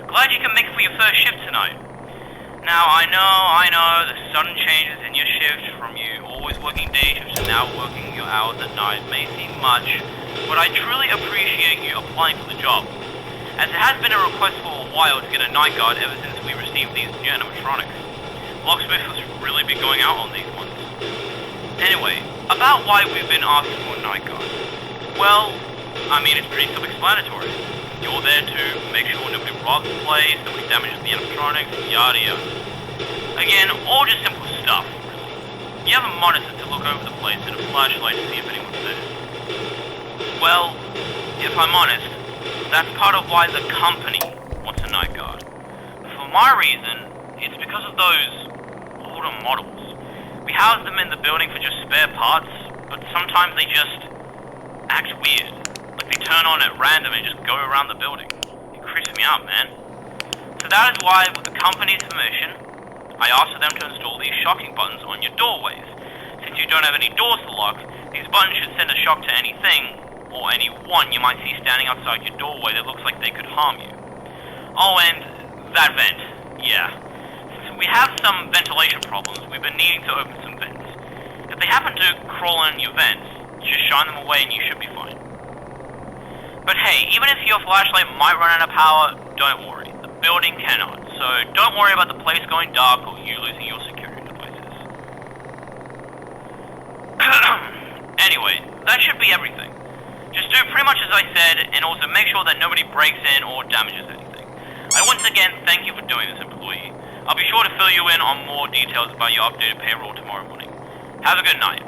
Glad you can make it for your first shift tonight. Now, I know, the sudden changes in your shift from you always working day shifts to now working your hours at night may seem much, but I truly appreciate you applying for the job, as it has been a request for a while to get a night guard ever since we received these new animatronics. Locksmith has really been going out on these ones. Anyway, about why we've been asking for a night guard. Well, I mean, it's pretty self-explanatory. You're there to make sure nobody robs the place, nobody damages the animatronics, yada yada. Again, all just simple stuff, really. You have a monitor to look over the place and a flashlight to see if anyone's there. Well, if I'm honest, that's part of why the company wants a night guard. For my reason, it's because of those older models. We house them in the building for just spare parts, but sometimes they just act weird. Like they turn on at random and just go around the building. It creeps me out, man. So that is why, with the company's permission, I asked for them to install these shocking buttons on your doorways. Since you don't have any doors to lock, these buttons should send a shock to anything, or anyone you might see standing outside your doorway that looks like they could harm you. Oh, and that vent. Yeah. Since we have some ventilation problems, we've been needing to open some vents. If they happen to crawl in your vents, just shine them away and you should be fine. But hey, even if your flashlight might run out of power, don't worry. The building cannot. So don't worry about the place going dark or you losing your security devices. Anyway, that should be everything. Just do pretty much as I said, and also make sure that nobody breaks in or damages anything. I once again thank you for doing this, employee. I'll be sure to fill you in on more details about your updated payroll tomorrow morning. Have a good night.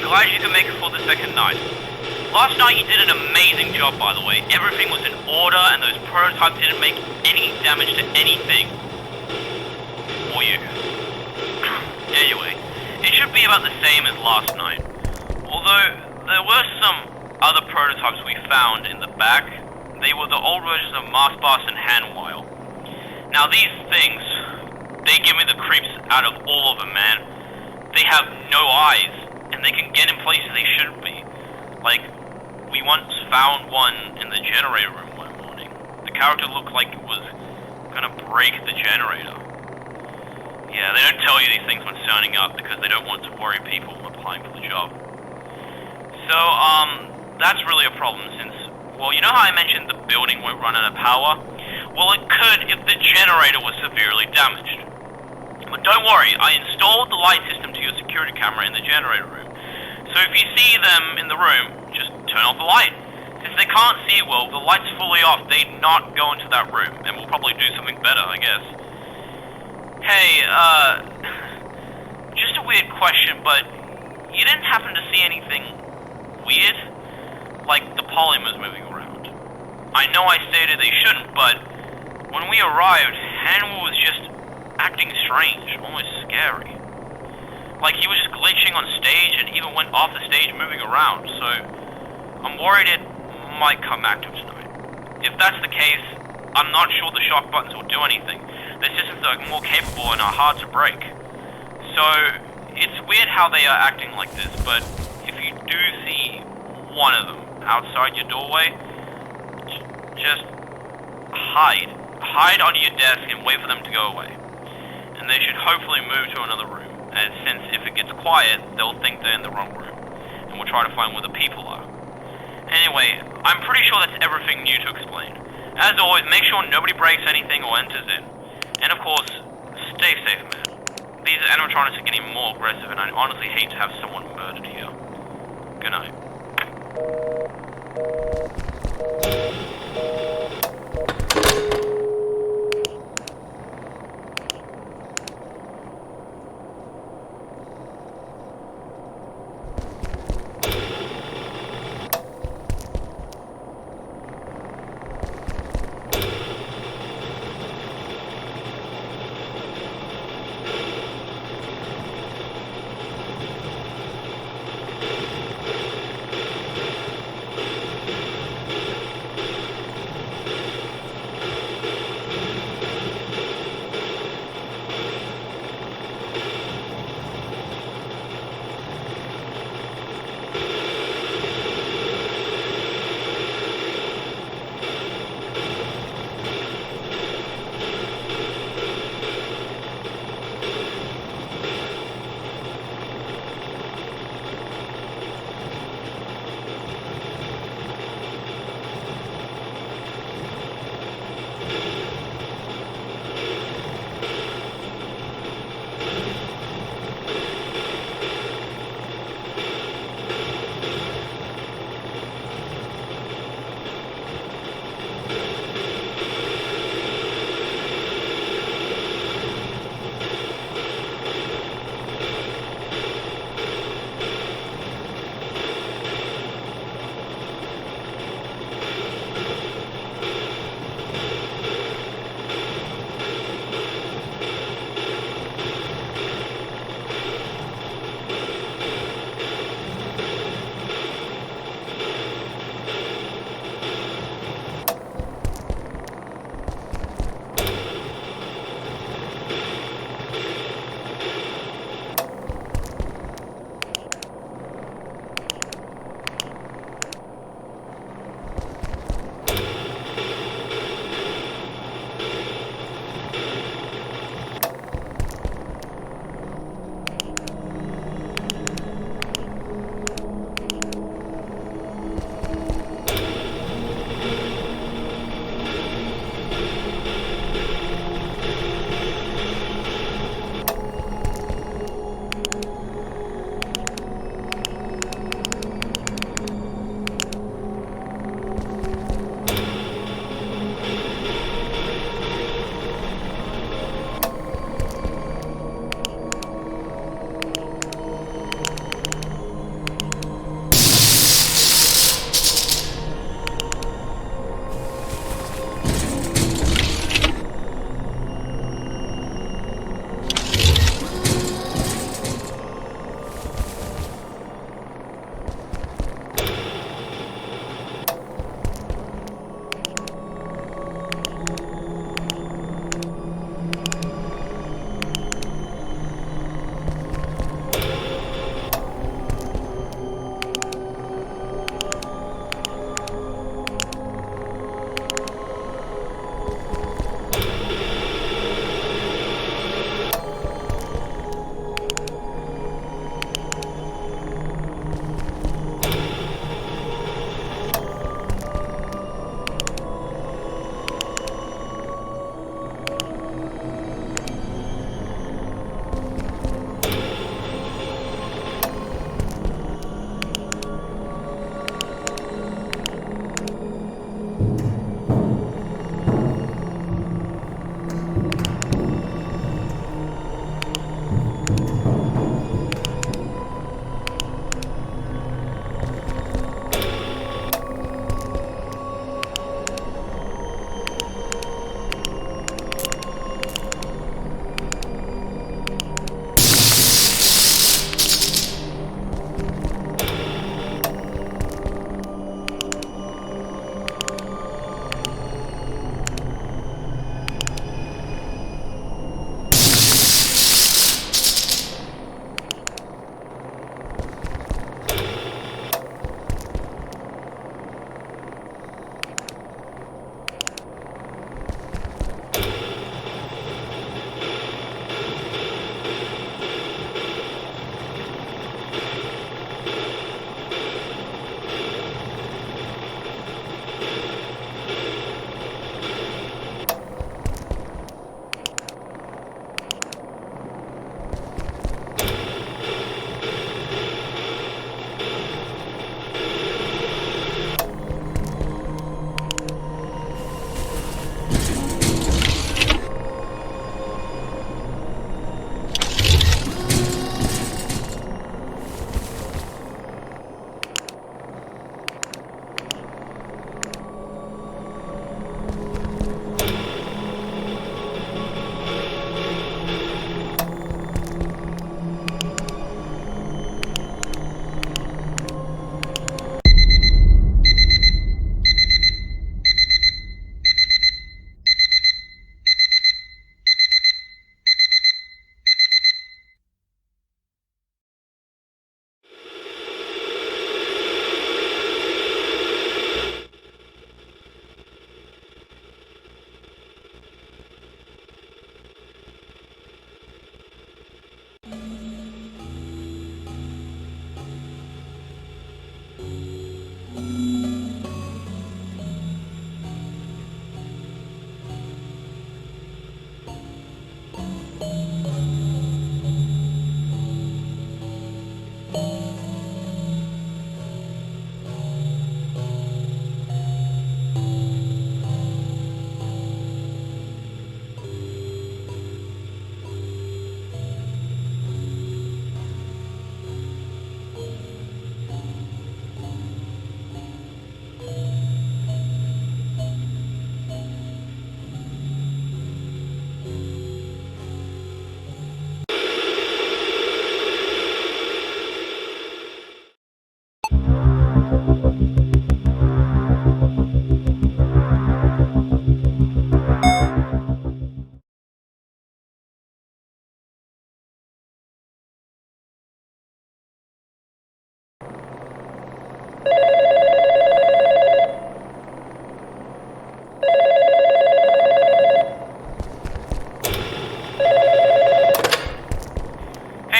Glad you could make it for the second night. Last night you did an amazing job, by the way. Everything was in order and those prototypes didn't make any damage to anything. Or you. Anyway, it should be about the same as last night. Although, there were some other prototypes we found in the back. They were the old versions of Marsboss and Hanwil. Now these things, they give me the creeps out of all of them, man. They have no eyes. And they can get in places they shouldn't be. Like, we once found one in the generator room one morning. The character looked like it was gonna break the generator. Yeah, they don't tell you these things when signing up because they don't want to worry people applying for the job. So, that's really a problem since, well, you know how I mentioned the building won't run out of power? Well, it could if the generator was severely damaged. But don't worry, I installed the light system to your security camera in the generator room. So if you see them in the room, just turn off the light. Since they can't see well, the light's fully off, they'd not go into that room, and we'll probably do something better, I guess. Hey, just a weird question, but you didn't happen to see anything weird? Like the polymers moving around. I know I stated they shouldn't, but when we arrived, Hanwil was just acting strange, almost scary. Like he was just glitching on stage and even went off the stage moving around, so I'm worried it might come active tonight. If that's the case, I'm not sure the shock buttons will do anything. The systems are more capable and are hard to break. So, it's weird how they are acting like this, but if you do see one of them outside your doorway, just hide. Hide under your desk and wait for them to go away. And they should hopefully move to another room. And since if it gets quiet, they'll think they're in the wrong room. And we'll try to find where the people are. Anyway, I'm pretty sure that's everything new to explain. As always, make sure nobody breaks anything or enters in. And of course, stay safe, man. These animatronics are getting more aggressive and I honestly hate to have someone murdered here. Good night.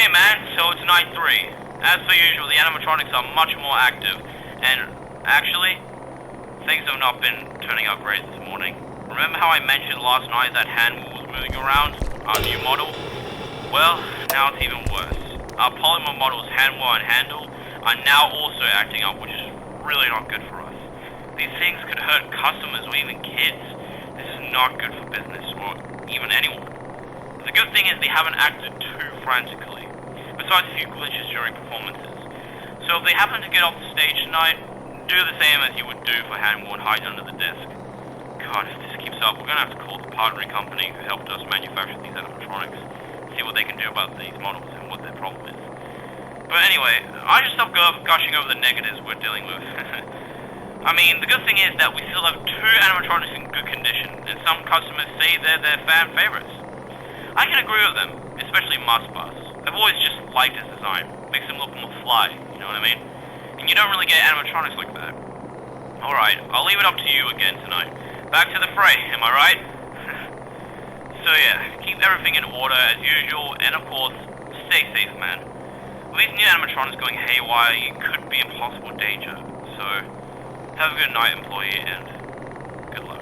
Okay, man, so it's night 3. As per usual, the animatronics are much more active, and actually, things have not been turning out great this morning. Remember how I mentioned last night that Hanwil was moving around, our new model? Well, now it's even worse. Our polymer models Hanwil and Handle are now also acting up, which is really not good for us. These things could hurt customers or even kids. This is not good for business, or even anyone. The good thing is they haven't acted too frantically, besides a few glitches during performances. So if they happen to get off the stage tonight, do the same as you would do for Hanwil and hide under the desk. God, if this keeps up, we're gonna have to call the partnering company who helped us manufacture these animatronics, see what they can do about these models and what their problem is. But anyway, I should stop gushing over the negatives we're dealing with. I mean, the good thing is that we still have 2 animatronics in good condition, and some customers say they're their fan favorites. I can agree with them, especially Bus. I've always just liked his design. Makes him look more fly, you know what I mean? And you don't really get animatronics like that. Alright, I'll leave it up to you again tonight. Back to the fray, am I right? So yeah, keep everything in order as usual, and of course, stay safe, man. With these new animatronics going haywire, you could be in possible danger. So, have a good night, employee, and good luck.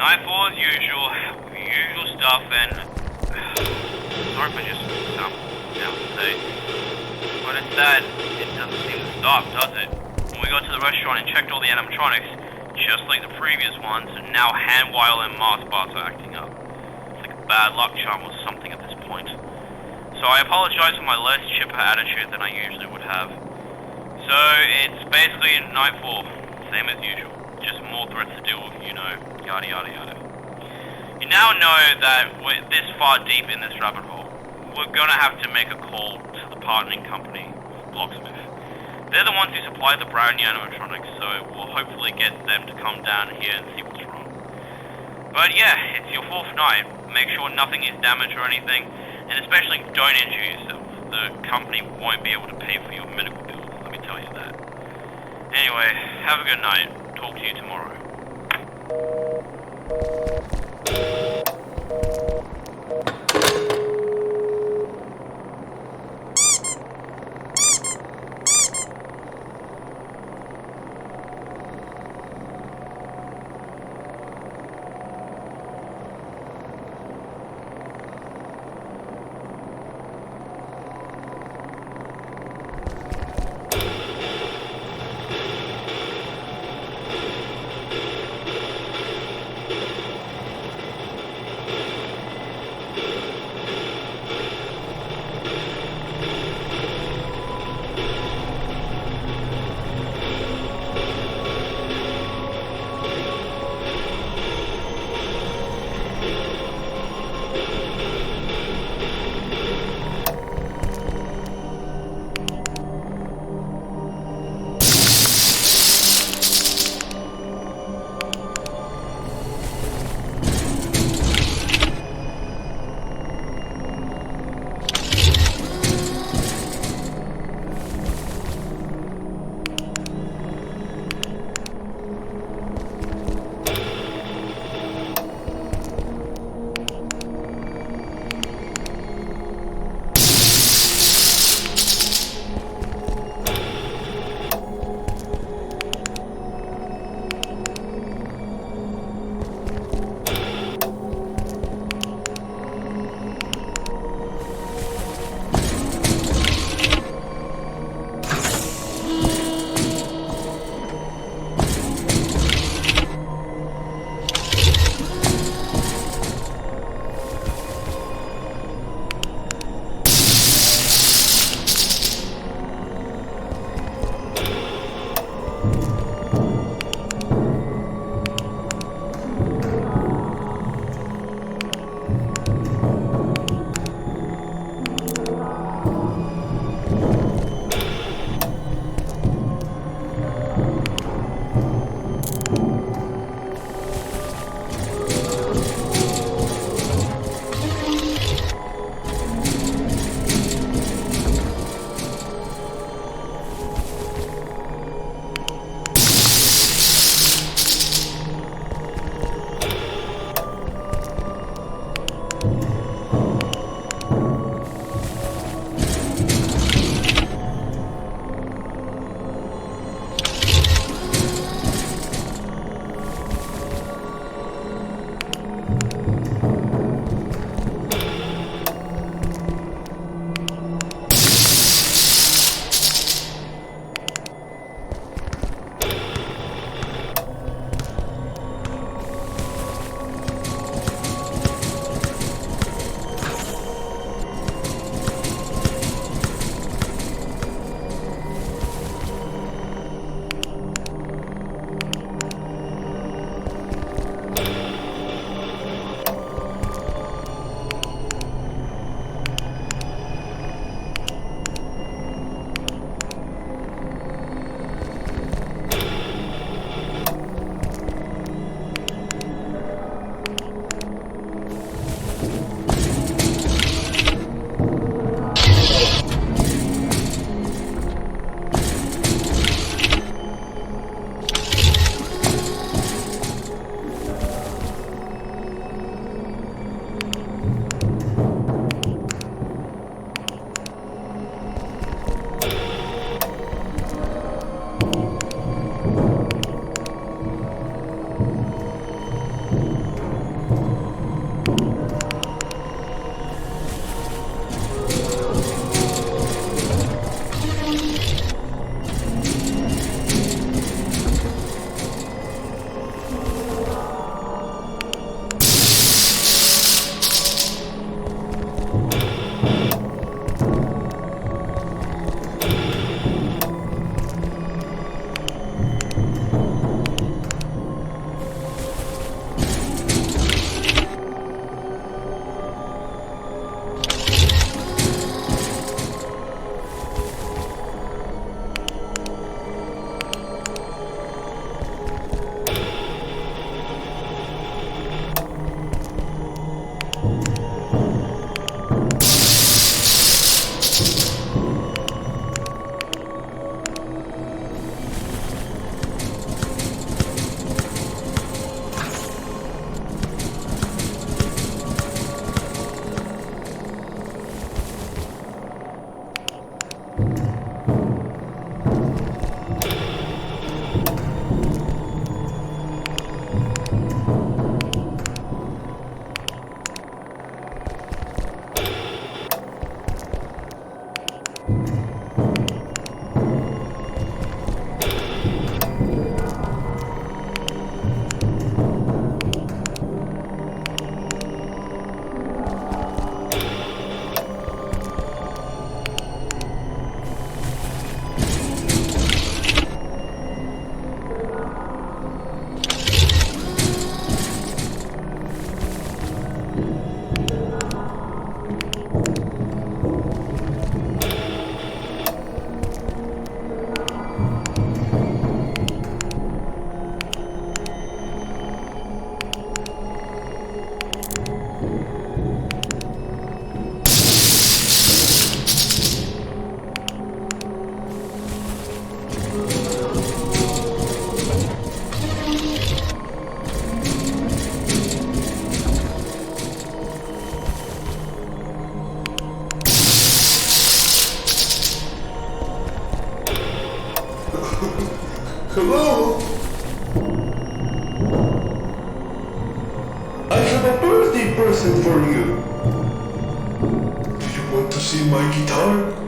Nightfall as usual, usual stuff, and sorry if I just sound down today, but it's that it doesn't seem to stop, does it? When we got to the restaurant and checked all the animatronics, just like the previous ones, and now Hanwil and Mars bars are acting up. It's like a bad luck charm or something at this point. So I apologize for my less chipper attitude than I usually would have. So it's basically Nightfall, same as usual. Just more threats to deal with, you know, yada yada yada. You now know that we're this far deep in this rabbit hole. We're gonna have to make a call to the partnering company, Blocksmith. They're the ones who supply the brand new animatronics, so we'll hopefully get them to come down here and see what's wrong. But yeah, it's your 4th night. Make sure nothing is damaged or anything, and especially don't injure yourself. The company won't be able to pay for your medical bills, let me tell you that. Anyway, have a good night. Talk to you tomorrow. present for you. Do you want to see my guitar?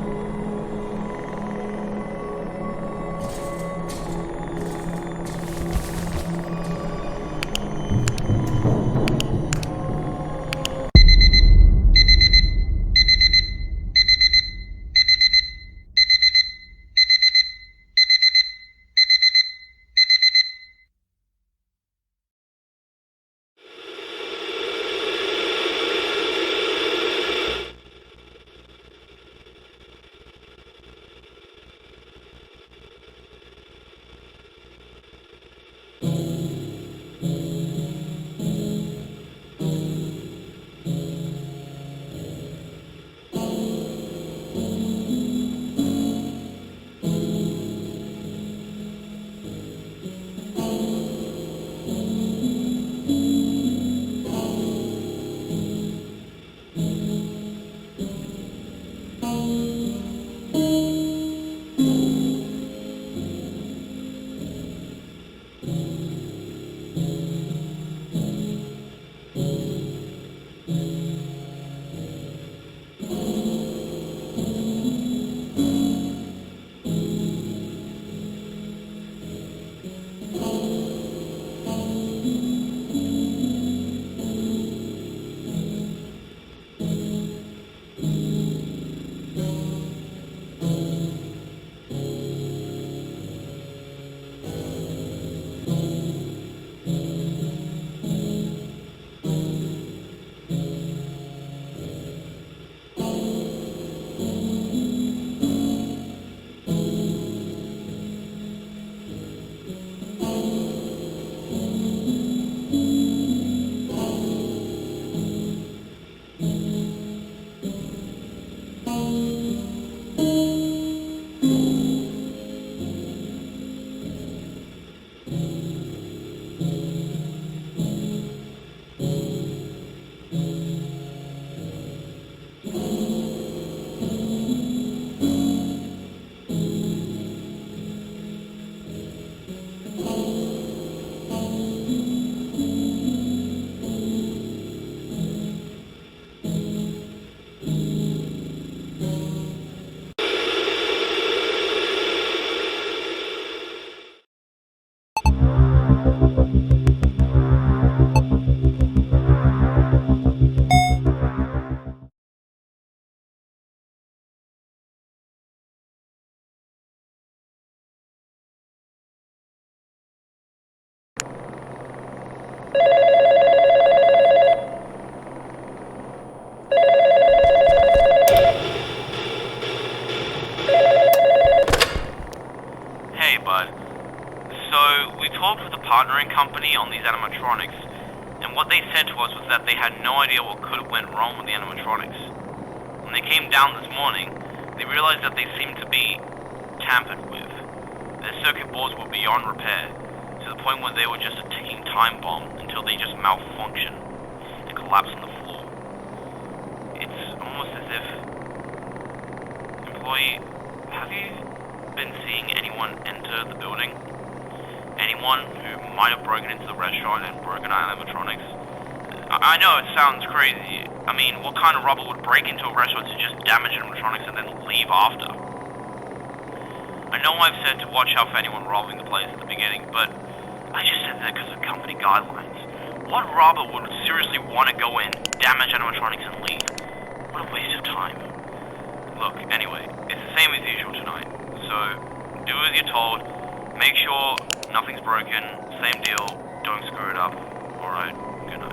Hey, bud. So, we talked with the partnering company on these animatronics, and what they said to us was that they had no idea what could have went wrong with the animatronics. When they came down this morning, they realized that they seemed to be tampered with. Their circuit boards were beyond repair, to the point where they were just a ticking time bomb until they just malfunctioned and collapsed on the floor. It's almost as if... Employee, have you been seeing anyone enter the building? Anyone who might have broken into the restaurant and broken our animatronics? I know it sounds crazy. I mean, what kind of robber would break into a restaurant to just damage animatronics and then leave after? I know I've said to watch out for anyone robbing the place at the beginning, but I just said that because of company guidelines. What robber would seriously want to go in, damage animatronics, and leave? What a waste of time. Look, anyway, it's the same as usual tonight. So, do as you're told, make sure nothing's broken, same deal, don't screw it up. Alright, good night.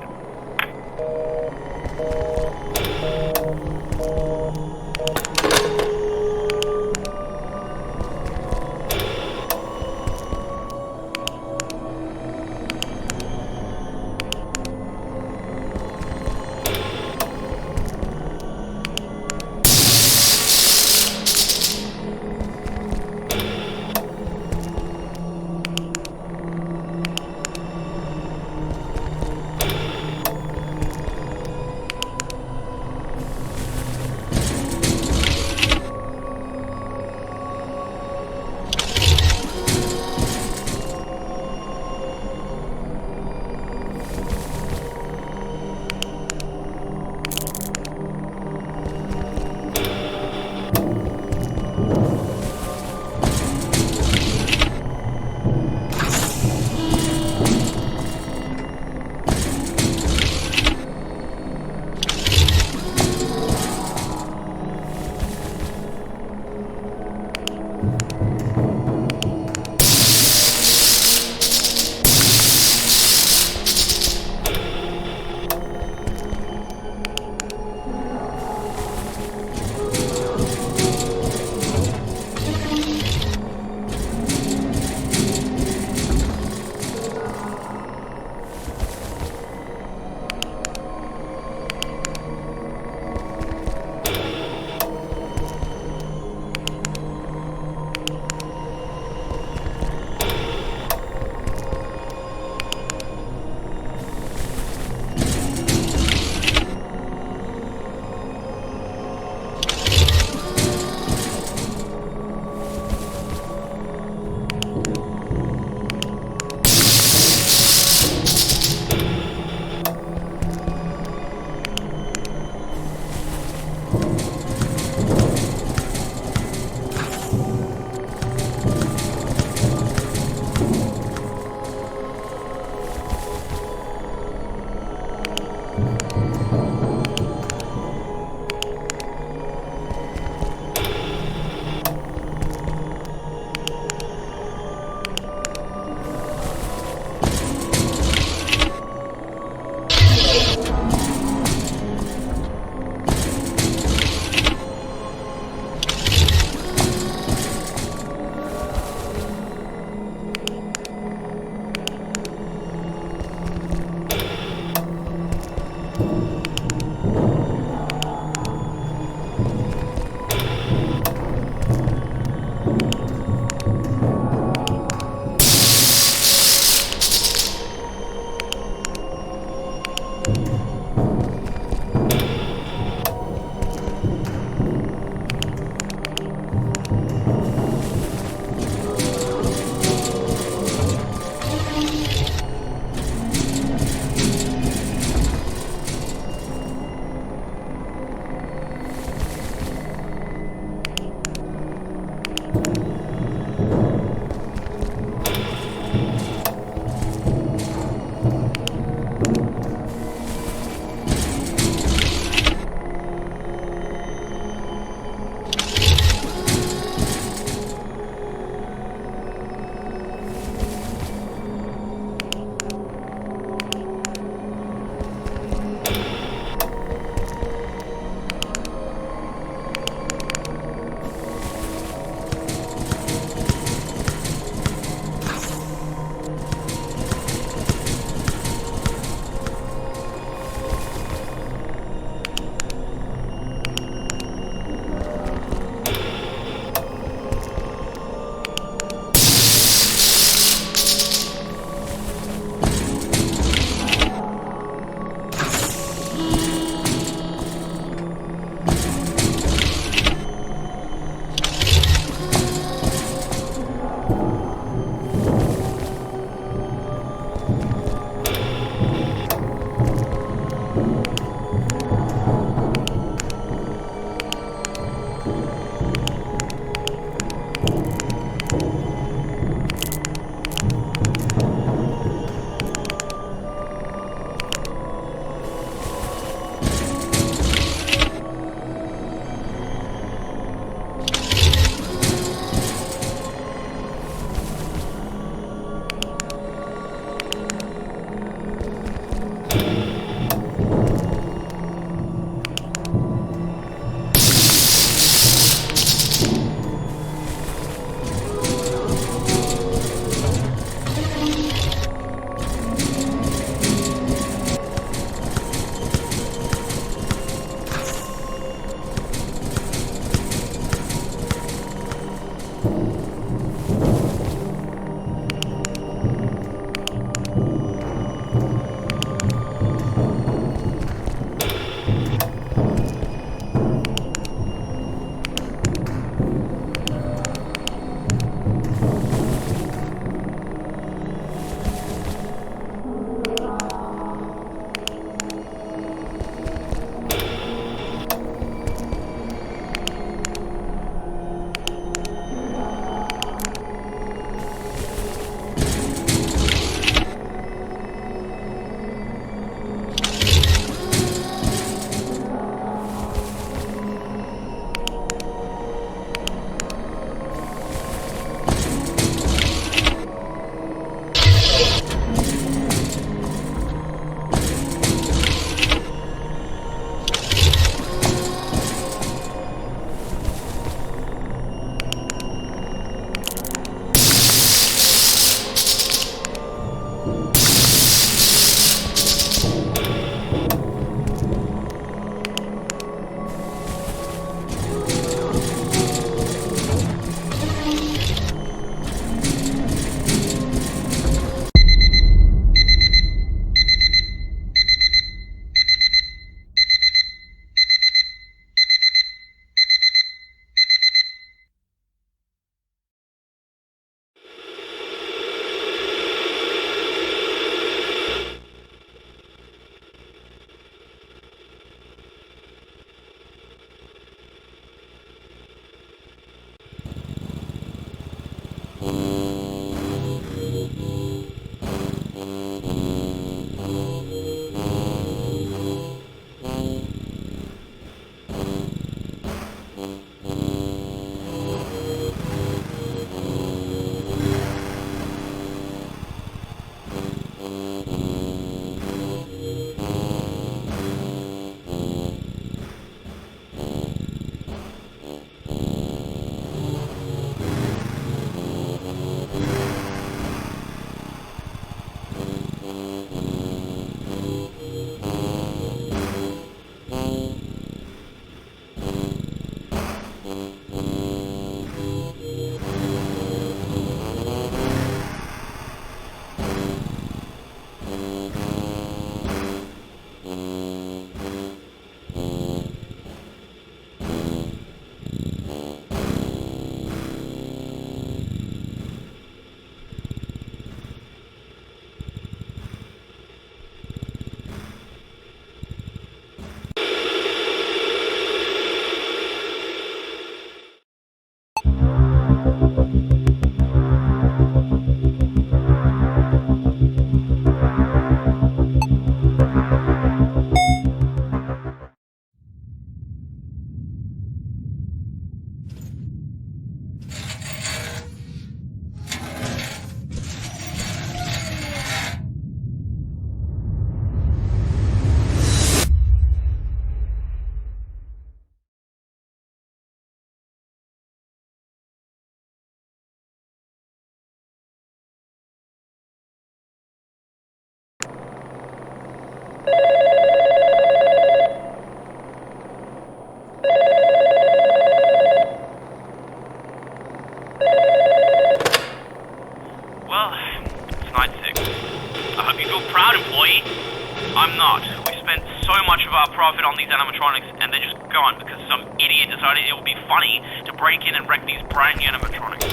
I'm not. We spent so much of our profit on these animatronics and they're just gone because some idiot decided it would be funny to break in and wreck these brand new animatronics.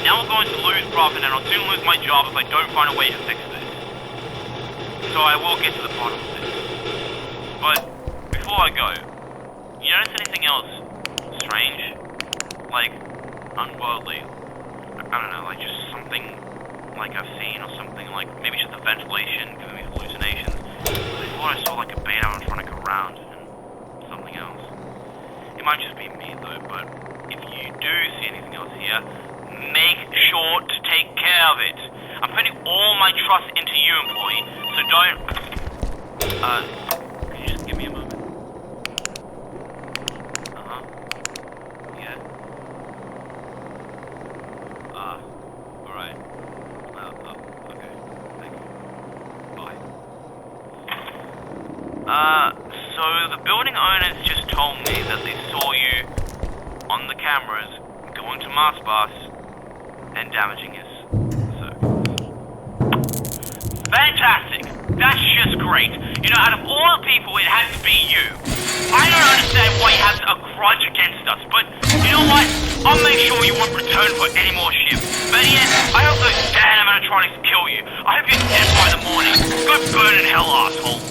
Now we're going to lose profit and I'll soon lose my job if I don't find a way to fix this. So I will get to the bottom of this. But before I go, you notice anything else strange? Like, unworldly? I don't know, like just something like I've seen or something, like maybe just the ventilation giving me hallucinations. I thought I saw like a beta animatronic around and something else. It might just be me though, but if you do see anything else here, make sure to take care of it. I'm putting all my trust into you, employee, so don't... can you just give me a moment? Yeah? Alright. Okay. Thank you. Bye. So the building owners just told me that they saw you on the cameras going to Mars Bus and damaging his circuits. Fantastic! That's just great. You know, out of all the people, it has to be you. I don't understand why you have a grudge against us, but you know what? I'll make sure you won't return for any more shifts. Better yet, I hope those damn animatronics kill you. I hope you're dead by the morning. Go burn in hell, asshole.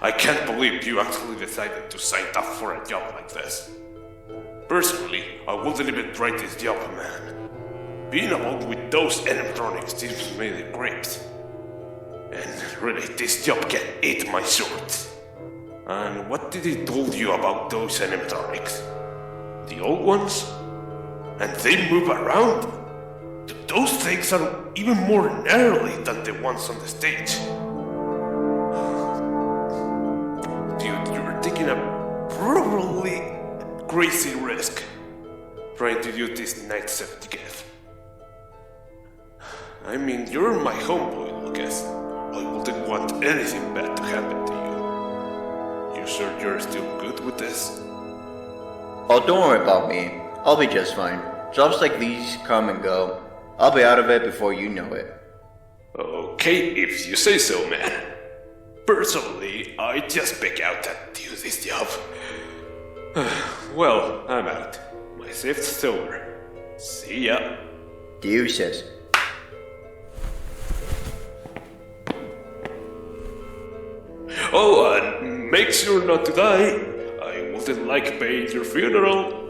I can't believe you actually decided to sign up for a job like this. Personally, I wouldn't even try this job, man. Being along with those animatronics seems really great. And really, this job can eat my shorts. And what did he told you about those animatronics? The old ones? And they move around? Those things are even more gnarly than the ones on the stage. Dude, you're taking a probably crazy risk trying to do this night shift together. I mean, you're my homeboy, Lucas. I wouldn't want anything bad to happen to you. You sure you're still good with this? Oh, don't worry about me. I'll be just fine. Jobs like these come and go. I'll be out of it before you know it. Okay, if you say so, man. Personally, I just pick out and do this job. Well, I'm out. My shift's over. See ya. Deuces. Oh, and make sure not to die. I wouldn't like paying your funeral.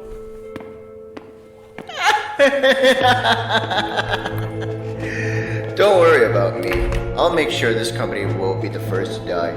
Don't worry about me. I'll make sure this company will be the first to die.